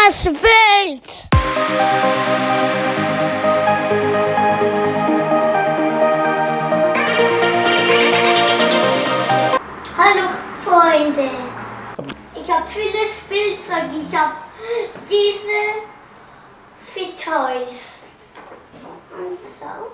Mamas Welt. Hallo Freunde. Ich habe vieles Spielzeug. Ich habe diese Fit Toys. Und so.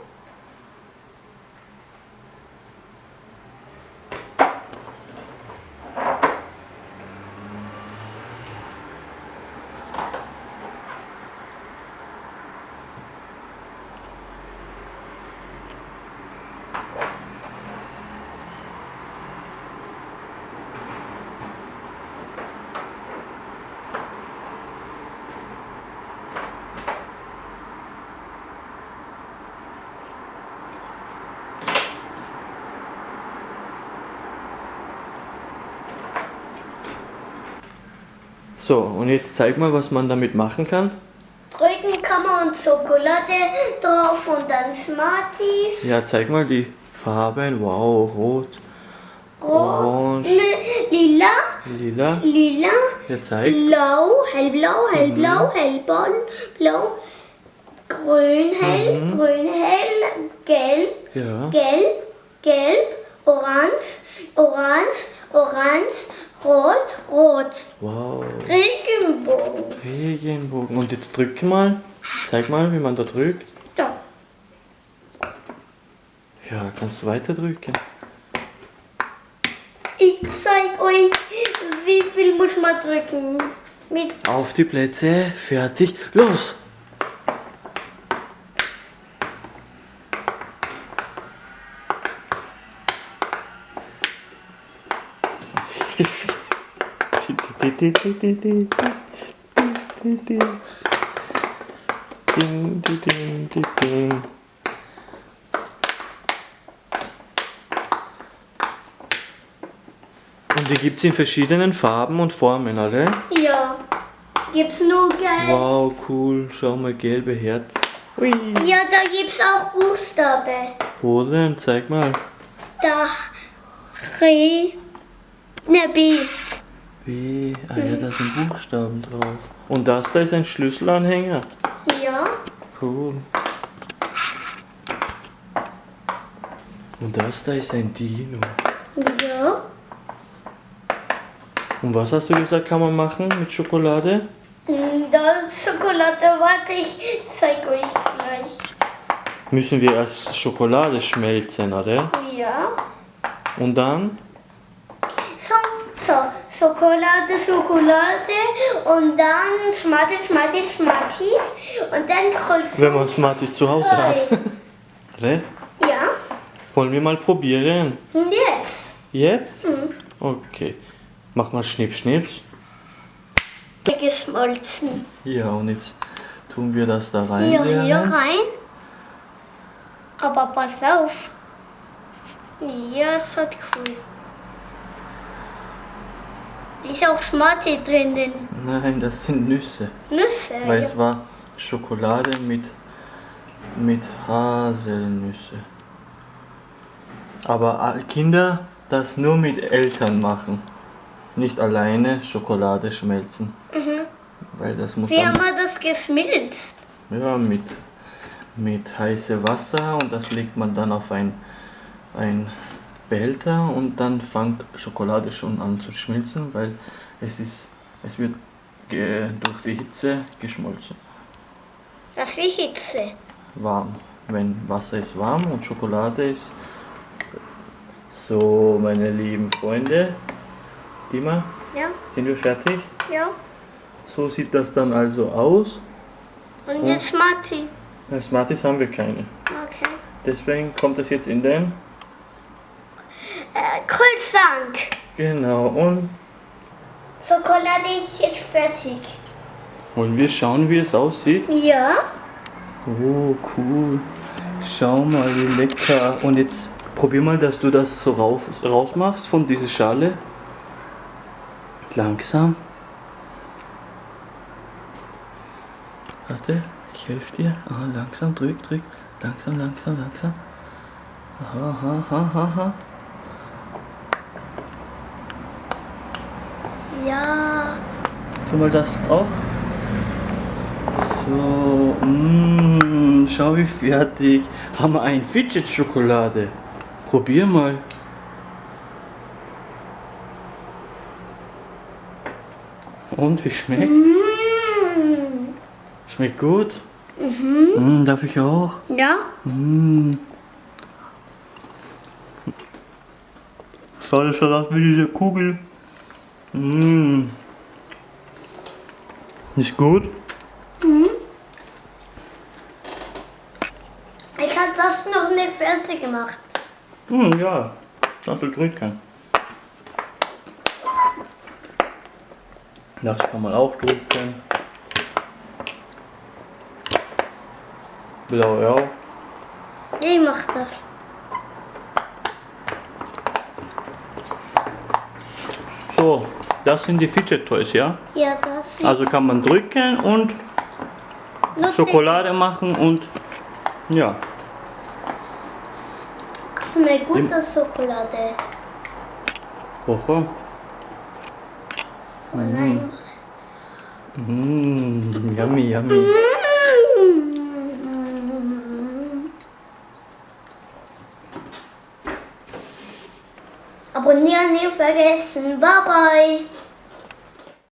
So, und jetzt zeig mal, was man damit machen kann. Drücken kann man und Schokolade drauf und dann Smarties. Ja, zeig mal die Farben. Wow, rot, Rot, orange, lila, lila. lila, Ja, zeig. blau, hellblau, hellblau, hellblau, grün, hell, gelb, Ja. gelb, orange, rot, Wow. Regenbogen. Regenbogen. Und jetzt drück mal. Zeig mal, wie man da drückt. So. Ja, kannst du weiter drücken. Ich zeig euch, wie viel muss man drücken. Mit Auf die Plätze, fertig, los! Und die gibt es in verschiedenen Farben und Formen, oder? ja, gibt's nur gelb. Wow, cool. Schau mal, gelbe Herz. Ui. Ja, da gibt's auch Buchstaben. Wo denn? Zeig mal. Da B. B. Ah ja, da sind Buchstaben drauf. Und das da ist ein Schlüsselanhänger. Ja, Cool. Und das da ist ein Dino. ja. Und was hast du gesagt, kann man machen mit Schokolade? Da Schokolade, warte, ich zeig euch gleich. Müssen wir erst Schokolade schmelzen, oder? Ja. Und dann? So, Schokolade und dann Smarties und dann Kreuz. Wenn man Smarties zu Hause hat. Oder? Ja, Wollen wir mal probieren? und jetzt. Jetzt? Okay. Mach mal Schnips, Schnips. Geschmolzen. Ja, und jetzt tun wir das da rein. Ja, hier Lernen. rein. Aber pass auf. Ja, ist halt cool. Ist auch Smartie drinnen. Nein, das sind Nüsse. Nüsse. Weil Ja. es war Schokolade mit Haselnüsse. Aber Kinder das nur mit Eltern machen. Nicht alleine Schokolade schmelzen. Weil das muss Wie dann, haben wir das geschmilzt? ja, mit heißem Wasser und das legt man dann auf ein Behälter und dann fängt Schokolade schon an zu schmilzen, weil es wird durch die Hitze geschmolzen. Das ist die Hitze. Warm. Wenn Wasser ist warm und Schokolade ist. So, meine lieben Freunde, Dima, Ja, sind wir fertig? ja. So sieht das dann also aus. Und jetzt Smartie. Smarties haben wir keine. Okay. Deswegen kommt das jetzt in den. Kühlschrank. Genau, und Schokolade ist jetzt fertig. wollen wir schauen, wie es aussieht? Ja. Oh, cool. Schau mal, wie lecker. Und jetzt probier mal, dass du das so rausmachst von dieser Schale. Langsam. Warte, ich helfe dir. Aha, langsam, drück. Langsam. Aha. Ja. Tu mal das auch. So, schau wie fertig. Haben wir ein Fidget-Schokolade. Probier mal. Und wie schmeckt? Schmeckt gut? Darf ich auch? Ja? Schade schon aus wie diese Kugel. Nicht gut? Ich habe das noch nicht fertig gemacht. Ja, das will drücken. Das kann man auch drücken. Blaue auch. Ich mach das. So, das sind die Fidget Toys, ja? Ja, das ist Also kann man drücken und lustig. Schokolade machen und ja. Schmeckt gut, das Schokolade. Woche. Oh nein. Yummy, yummy. Abonnieren nicht vergessen. Bye bye.